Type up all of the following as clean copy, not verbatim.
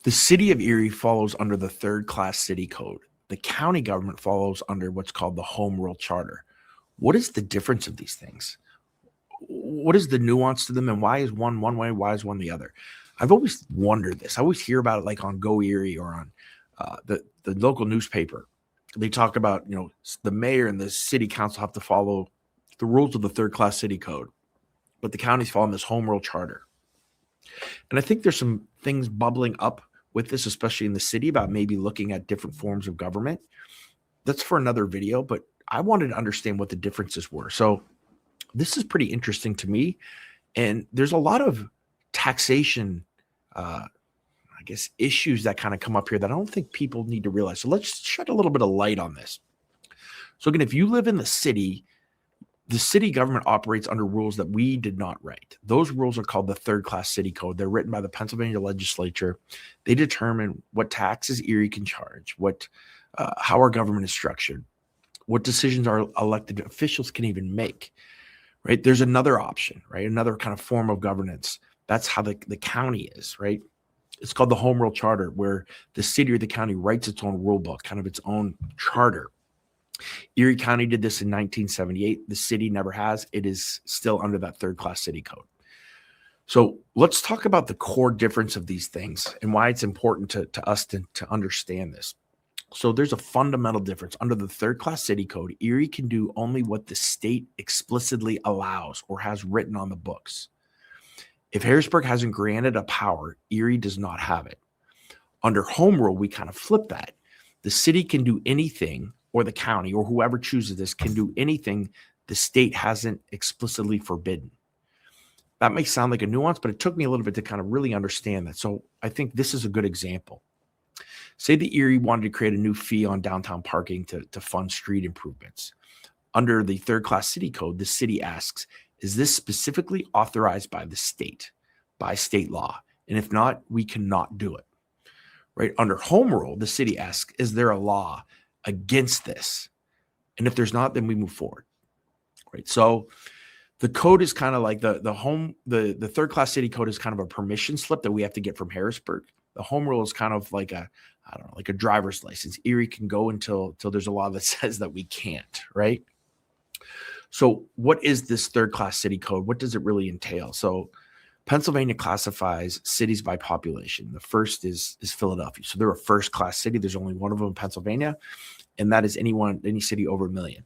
The city of Erie follows under the third class city code. The county government follows under what's called the home rule charter. What is the difference of these things? What is the nuance to them, and why is one way, why is one the other? I've always wondered this. I always hear about it like on Go Erie or on the local newspaper. They talk about, the mayor and the city council have to follow the rules of the third class city code, but the county's following this home rule charter. And I think there's some things bubbling up with this, especially in the city, about maybe looking at different forms of government. That's for another video, but I wanted to understand what the differences were. So this is pretty interesting to me. And there's a lot of taxation, issues that kind of come up here that I don't think people need to realize. So let's shed a little bit of light on this. So again, if you live in the city government operates under rules that we did not write. Those rules are called the third class city code. They're written by the Pennsylvania legislature. They determine what taxes Erie can charge, how our government is structured, what decisions our elected officials can even make, right? There's another option, right? Another kind of form of governance. That's how the county is, right? It's called the home rule charter, where the city or the county writes its own rule book, kind of its own charter. Erie County did this in 1978. The city never has. It is still under that third class city code. So let's talk about the core difference of these things and why it's important to us to understand this. So there's a fundamental difference. Under the third class city code, Erie can do only what the state explicitly allows or has written on the books. If Harrisburg hasn't granted a power, Erie does not have it. Under home rule, we kind of flip that. The city can do anything, or the county, or whoever chooses this, can do anything the state hasn't explicitly forbidden. That may sound like a nuance, but it took me a little bit to kind of really understand that. So I think this is a good example. Say the Erie wanted to create a new fee on downtown parking to fund street improvements. Under the third class city code, the city asks, is this specifically authorized by the state, by state law? And if not, we cannot do it. Right? Under home rule, the city asks, is there a law against this? And if there's not, then we move forward. Right? So the code is kind of like the third class city code is kind of a permission slip that we have to get from Harrisburg. The home rule is kind of like a driver's license. Erie can go until there's a law that says that we can't, right? So what is this third class city code? What does it really entail? So Pennsylvania classifies cities by population. The first is Philadelphia. So they're a first class city. There's only one of them in Pennsylvania, and that is any city over 1 million.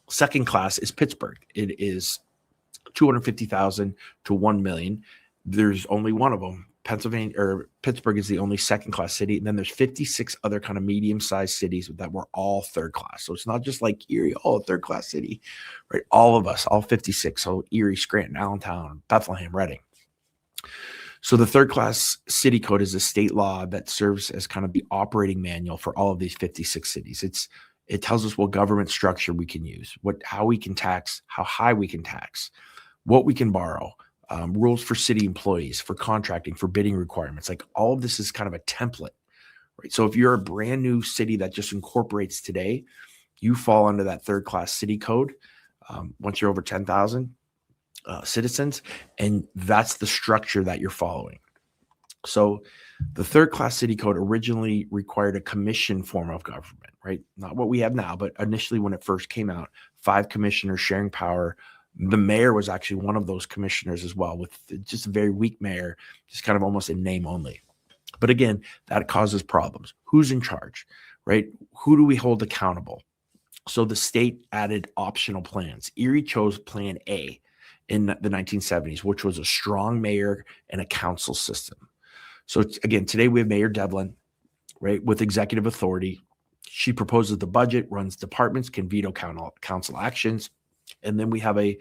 Second class is Pittsburgh. It is 250,000 to 1 million. There's only one of them. Pittsburgh is the only second class city. And then there's 56 other kind of medium-sized cities that were all third class. So it's not just like Erie, third class city, right? All of us, all 56. So Erie, Scranton, Allentown, Bethlehem, Reading. So the third class city code is a state law that serves as kind of the operating manual for all of these 56 cities. It tells us what government structure we can use, how we can tax, how high we can tax, what we can borrow, rules for city employees, for contracting, for bidding requirements. Like all of this is kind of a template, right? So if you're a brand new city that just incorporates today, you fall under that third class city code once you're over 10,000 citizens, and that's the structure that you're following. So the third class city code originally required a commission form of government, right? Not what we have now, but initially when it first came out, 5 commissioners sharing power. The mayor was actually one of those commissioners as well, with just a very weak mayor, just kind of almost in name only. But again, that causes problems. Who's in charge, right? Who do we hold accountable? So the state added optional plans. Erie chose Plan A in the 1970s, which was a strong mayor and a council system. So again, today we have Mayor Devlin, right, with executive authority. She proposes the budget, runs departments, can veto council actions. And then we have a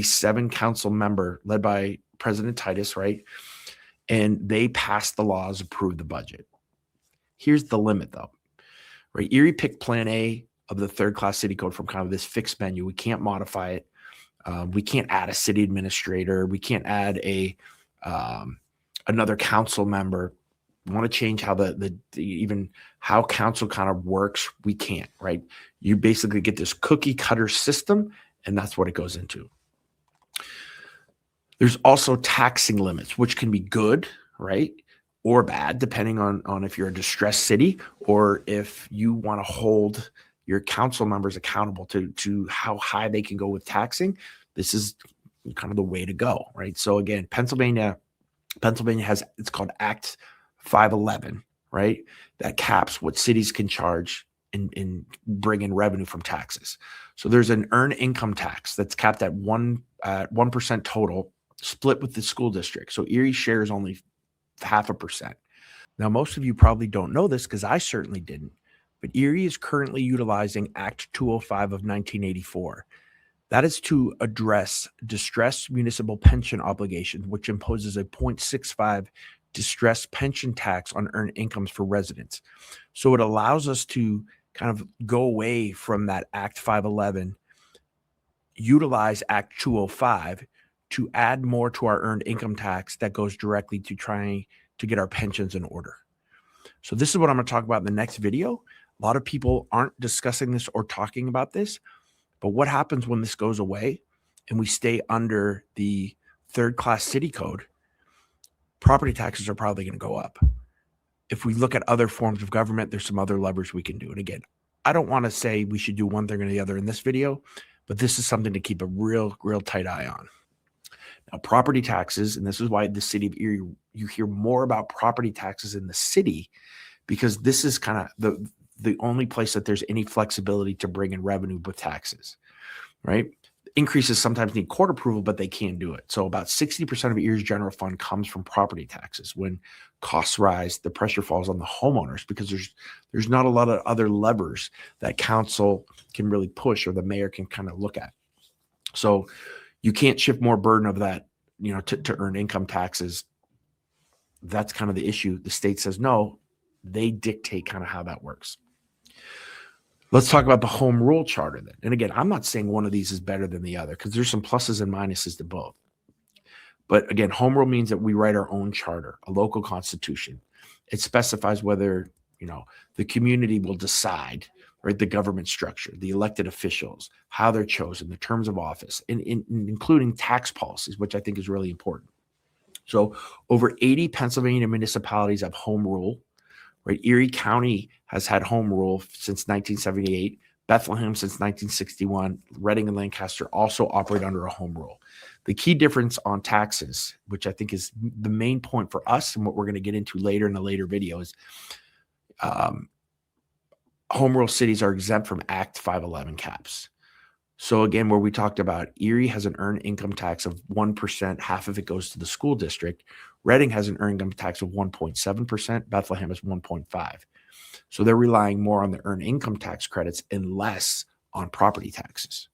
7 council member led by President Titus, right? And they pass the laws, approve the budget. Here's the limit though, right? Erie picked Plan A of the third class city code from kind of this fixed menu. We can't modify it. We can't add a city administrator. We can't add another council member. We want to change how even how council kind of works. We can't, right? You basically get this cookie cutter system, and that's what it goes into. There's also taxing limits, which can be good, right? or bad, depending on if you're a distressed city or if you want to hold your council members accountable to how high they can go with taxing. This is kind of the way to go, right? So again, Pennsylvania has, it's called Act 511, right? That caps what cities can charge and bring in revenue from taxes. So there's an earned income tax that's capped at 1% total, split with the school district. So Erie shares only 0.5%. Now, most of you probably don't know this because I certainly didn't, but Erie is currently utilizing Act 205 of 1984. That is to address distressed municipal pension obligations, which imposes a 0.65 distressed pension tax on earned incomes for residents. So it allows us to kind of go away from that Act 511, utilize Act 205 to add more to our earned income tax that goes directly to trying to get our pensions in order. So this is what I'm going to talk about in the next video. A lot of people aren't discussing this or talking about this, but what happens when this goes away and we stay under the third-class city code? Property taxes are probably going to go up. If we look at other forms of government, there's some other levers we can do. And again, I don't want to say we should do one thing or the other in this video, but this is something to keep a real tight eye on. Now, property taxes, and this is why the city of Erie, you hear more about property taxes in the city, because this is kind of the only place that there's any flexibility to bring in revenue with taxes, right? Increases sometimes need court approval, but they can do it. So about 60% of Erie's general fund comes from property taxes. When costs rise, the pressure falls on the homeowners because there's not a lot of other levers that council can really push or the mayor can kind of look at. So you can't shift more burden of that, to earn income taxes. That's kind of the issue. The state says no, they dictate kind of how that works. Let's talk about the home rule charter then. And again, I'm not saying one of these is better than the other because there's some pluses and minuses to both. But again, home rule means that we write our own charter, a local constitution. It specifies whether, the community will decide, right, the government structure, the elected officials, how they're chosen, the terms of office, including tax policies, which I think is really important. So over 80 Pennsylvania municipalities have home rule. Right, Erie County has had home rule since 1978. Bethlehem since 1961. Reading and Lancaster also operate under a home rule. The key difference on taxes, which I think is the main point for us and what we're going to get into later in the later videos, home rule cities are exempt from Act 511 caps. So again, where we talked about Erie has an earned income tax of 1%, half of it goes to the school district. Reading has an earned income tax of 1.7%. Bethlehem is 1.5%. So they're relying more on the earned income tax credits and less on property taxes,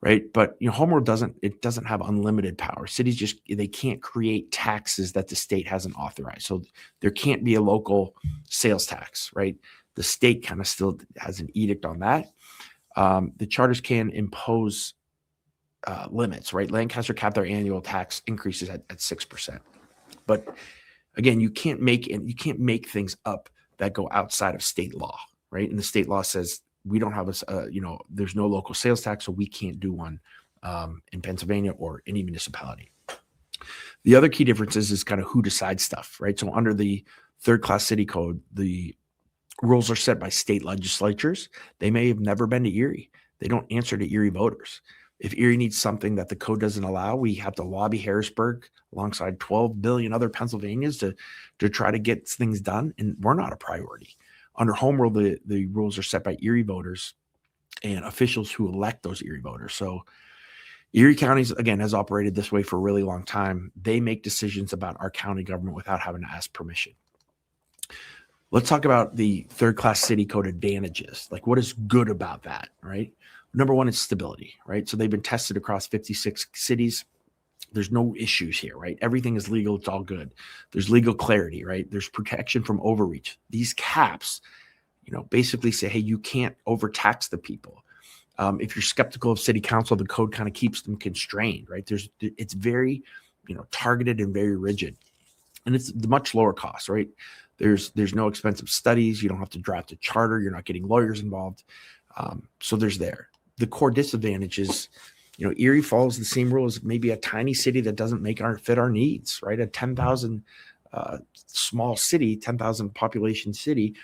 right? But home rule doesn't have unlimited power. Cities they can't create taxes that the state hasn't authorized. So there can't be a local sales tax, right? The state kind of still has an edict on that. The charters can impose limits, right? Lancaster capped their annual tax increases at 6%. But again, you can't make things up that go outside of state law, right? And the state law says we don't have there's no local sales tax, so we can't do one in Pennsylvania or any municipality. The other key difference is kind of who decides stuff, right? So under the third-class city code, the rules are set by state legislatures. They may have never been to Erie. They don't answer to Erie voters. If Erie needs something that the code doesn't allow, we have to lobby Harrisburg alongside 12 billion other Pennsylvanians to try to get things done, and we're not a priority. Under home rule, the rules are set by Erie voters and officials who elect those Erie voters. So Erie County, again, has operated this way for a really long time. They make decisions about our county government without having to ask permission. Let's talk about the third-class city code advantages. Like, what is good about that, right? Number one is stability, right? So they've been tested across 56 cities. There's no issues here, right? Everything is legal. It's all good. There's legal clarity, right? There's protection from overreach. These caps, basically say, hey, you can't overtax the people. If you're skeptical of city council, the code kind of keeps them constrained, right? It's very, targeted and very rigid. And it's the much lower cost, right? There's no expensive studies. You don't have to draft a charter. You're not getting lawyers involved. So there's there. The core disadvantage is, Erie follows the same rules, maybe a tiny city that doesn't fit our needs, right? A 10,000 small city, 10,000 population city,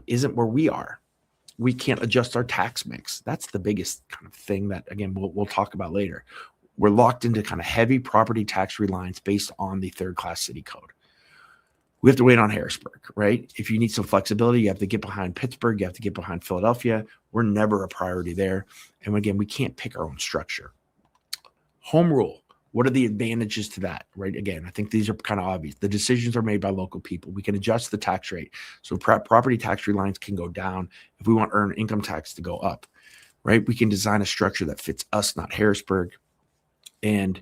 isn't where we are. We can't adjust our tax mix. That's the biggest kind of thing that, again, we'll talk about later. We're locked into kind of heavy property tax reliance based on the third class city code. We have to wait on Harrisburg, right? If you need some flexibility, you have to get behind Pittsburgh, you have to get behind Philadelphia. We're never a priority there. And again, we can't pick our own structure. Home rule. What are the advantages to that, right? Again, I think these are kind of obvious. The decisions are made by local people. We can adjust the tax rate. So property tax reliance can go down if we want earned income tax to go up, right? We can design a structure that fits us, not Harrisburg. And,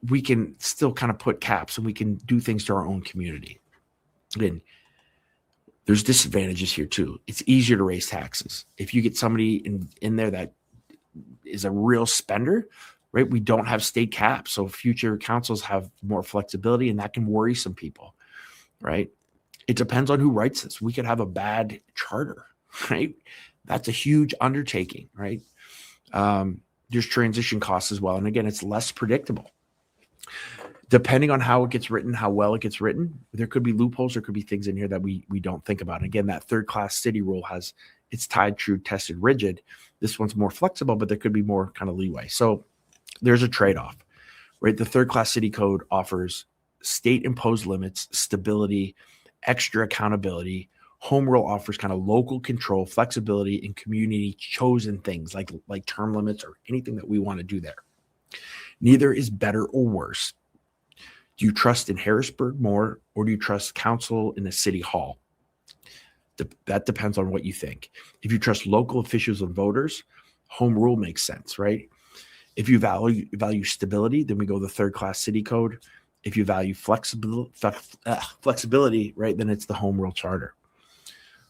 we can still kind of put caps and we can do things to our own community. Again, there's disadvantages here too. It's easier to raise taxes. If you get somebody in there that is a real spender, right? We don't have state caps. So future councils have more flexibility and that can worry some people, right? It depends on who writes this. We could have a bad charter, right? That's a huge undertaking, right? There's transition costs as well. And again, it's less predictable. Depending on how it gets written, how well it gets written, there could be loopholes. There could be things in here that we don't think about. And again, that third class city rule it's tied, true, tested, rigid. This one's more flexible, but there could be more kind of leeway. So there's a trade-off, right? The third class city code offers state imposed limits, stability, extra accountability. Home rule offers kind of local control, flexibility, and community chosen things like term limits or anything that we want to do there. Neither is better or worse. Do you trust in Harrisburg more, or do you trust council in a city hall? That depends on what you think. If you trust local officials and voters, home rule makes sense, right? If you value stability, then we go the third class city code. If you value flexibility, right, then it's the home rule charter.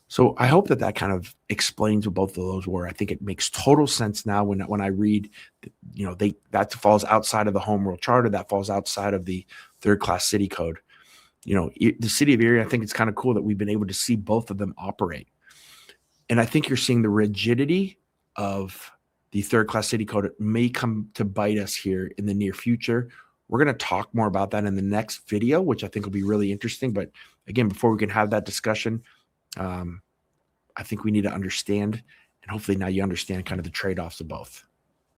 So I hope that kind of explains what both of those were. I think it makes total sense now when I read, that falls outside of the home rule charter, that falls outside of the third class city code. The city of Erie, I think it's kind of cool that we've been able to see both of them operate. And I think you're seeing the rigidity of the third class city code. It may come to bite us here in the near future. We're going to talk more about that in the next video, which I think will be really interesting. But again, before we can have that discussion, I think we need to understand, and hopefully now you understand kind of the trade-offs of both.